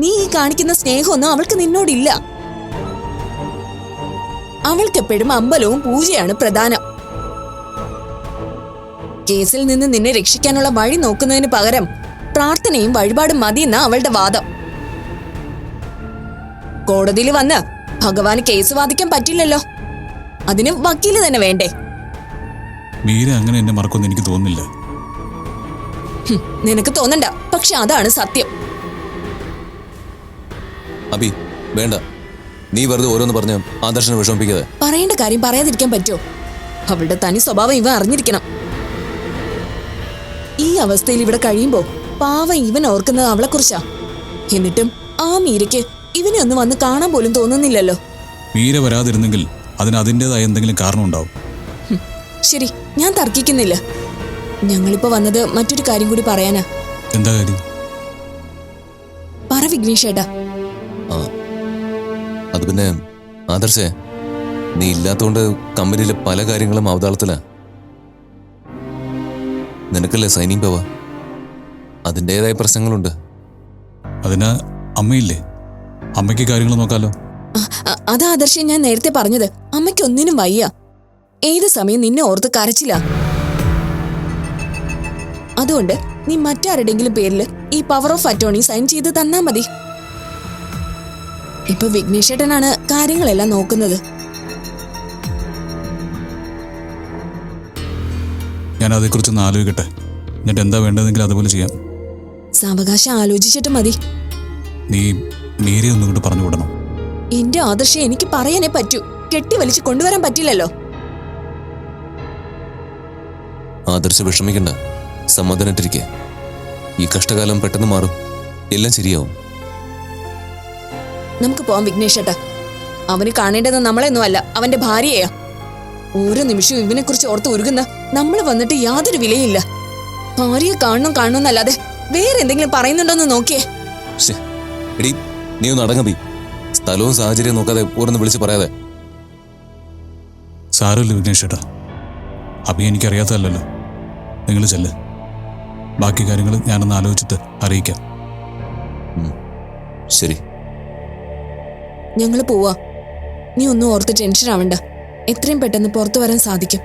നീ ഈ കാണിക്കുന്ന സ്നേഹമൊന്നും അവൾക്ക് നിന്നോടില്ല. അവൾക്കെപ്പോഴും അമ്പലവും പൂജയാണ് പ്രധാനം. കേസിൽ നിന്ന് നിന്നെ രക്ഷിക്കാനുള്ള വഴി നോക്കുന്നതിന് പകരം പ്രാർത്ഥനയും വഴിപാടും മതിയെന്ന അവളുടെ വാദം. കോടതിയിൽ വന്ന് ഭഗവാന് കേസ് വാദിക്കാൻ പറ്റില്ലല്ലോ. അതിന് വക്കീല് തന്നെ വേണ്ടേ? മീര അങ്ങനെ എന്നെ മറക്കുമെന്ന് എനിക്ക് തോന്നുന്നില്ല. നിനക്ക് തോന്നണ്ട, പക്ഷെ അതാണ് സത്യം. അബി വേണ്ട, നീ വെറുതെ ഓരോന്ന് പറഞ്ഞ് ആദർശനെ വിഷമിപ്പിക്കാതെ. പറയേണ്ട കാര്യം പറയാതിരിക്കാൻ പറ്റുമോ? അവളുടെ തനി സ്വഭാവം ഇവ അറിഞ്ഞിരിക്കണം. ഈ അവസ്ഥയിൽ ഇവിടെ കഴിയുമ്പോ പാവം ഇവൻ ഓർക്കുന്നത് അവളെ കുറിച്ചാ. എന്നിട്ടും ആ മീരയ്ക്ക് ഇവനെ ഒന്ന് വന്ന് കാണാൻ പോലും തോന്നുന്നില്ലല്ലോ. മീര വരാതിരുന്നെങ്കിൽ അതിന് അതിൻ്റെതായ എന്തെങ്കിലും കാരണം ഉണ്ടാവും. ശരി, ഞാൻ തർക്കിക്കുന്നില്ല. ഞങ്ങളിപ്പോ വന്നത് മറ്റൊരു കാര്യം കൂടി പറയാനാ. എന്താ കാര്യം? പറ വിഘ്നേഷ് ഏട്ടാ. അത് പിന്നെ ആദർശേ, നീ ഇല്ലാത്തോണ്ട് കമ്പനിയിലെ പല കാര്യങ്ങളും അവതാളത്തിലാ. നിനക്കല്ലേ സൈനിങ് പവർ, അതിൻ്റെതായ പ്രശ്നങ്ങളുണ്ട്. അതിന് അമ്മയില്ലേ? അമ്മയ്ക്ക് കാര്യങ്ങൾ നോക്കാലോ. അതാ ആദർശം ഞാൻ നേരത്തെ പറഞ്ഞത്. അമ്മയ്ക്ക് ഒന്നിനും വയ്യ. ഏത് സമയം നിന്നെ ഓർത്ത് കരച്ചില്ല. അതുകൊണ്ട് നീ മറ്റാരുടെങ്കിലും പേരിൽ ഈ പവർ ഓഫ് അറ്റോർണി സൈൻ ചെയ്ത് തന്നാ മതി. ഇപ്പൊ വിഘ്നേഷേട്ടനാണ് കാര്യങ്ങളെല്ലാം നോക്കുന്നത്. ഞാൻ അതേക്കുറിച്ചൊന്ന് ആലോചിക്കട്ടെ. എന്നിട്ട് എന്താ വേണ്ടതെങ്കിൽ അതുപോലെ ചെയ്യാം. സാവകാശം ആലോചിച്ചിട്ട് മതി. നീ മീരയെ ഒന്നും കൊണ്ട് പറഞ്ഞു വിടണം. എന്റെ ആദർശം എനിക്ക് പറയാനേ പറ്റൂ. കെട്ടിവലിച്ച് കൊണ്ടുവരാൻ പറ്റില്ലല്ലോ. ആദർശ വിഷമിക്കണ്ട, സമാധാനമായിട്ടിരിക്കെ. ഈ കഷ്ടകാലം പെട്ടെന്ന് മാറും, എല്ലാം ശരിയാവും. നമുക്ക് പോവാം വിഘ്നേഷേട്ടാ. അവന് കാണേണ്ടത് നമ്മളെയൊന്നും അല്ല, അവന്റെ ഭാര്യയാ. ഓരോ നിമിഷവും ഇവനെ കുറിച്ച് ഓർത്ത് ഉരുകുന്ന നമ്മൾ വന്നിട്ട് യാതൊരു വിലയില്ല. ഭാര്യയെ കാണണമെന്നല്ലാതെ വേറെ എന്തെങ്കിലും പറയുന്നുണ്ടോന്ന് നോക്കിയേ. എടി, നീ ഒന്ന് അടങ്ങി. സ്ഥലവും സാഹചര്യവും നോക്കാതെ ഓരോന്ന് വിളിച്ച് പറയാതെ. സാരമില്ല വിഘ്നേഷേട്ടാ, അഭി എനിക്കറിയാത്തതല്ലോ. നിങ്ങൾ ചെല്ല്, ബാക്കി കാര്യങ്ങൾ ഞാനൊന്ന് ആലോചിച്ചിട്ട് അറിയിക്കാം. ശരി, ഞങ്ങൾ പോവാ. നീ ഒന്നും ഓർത്ത് ടെൻഷൻ ആവണ്ട. എത്രയും പെട്ടെന്ന് പുറത്തു വരാൻ സാധിക്കും.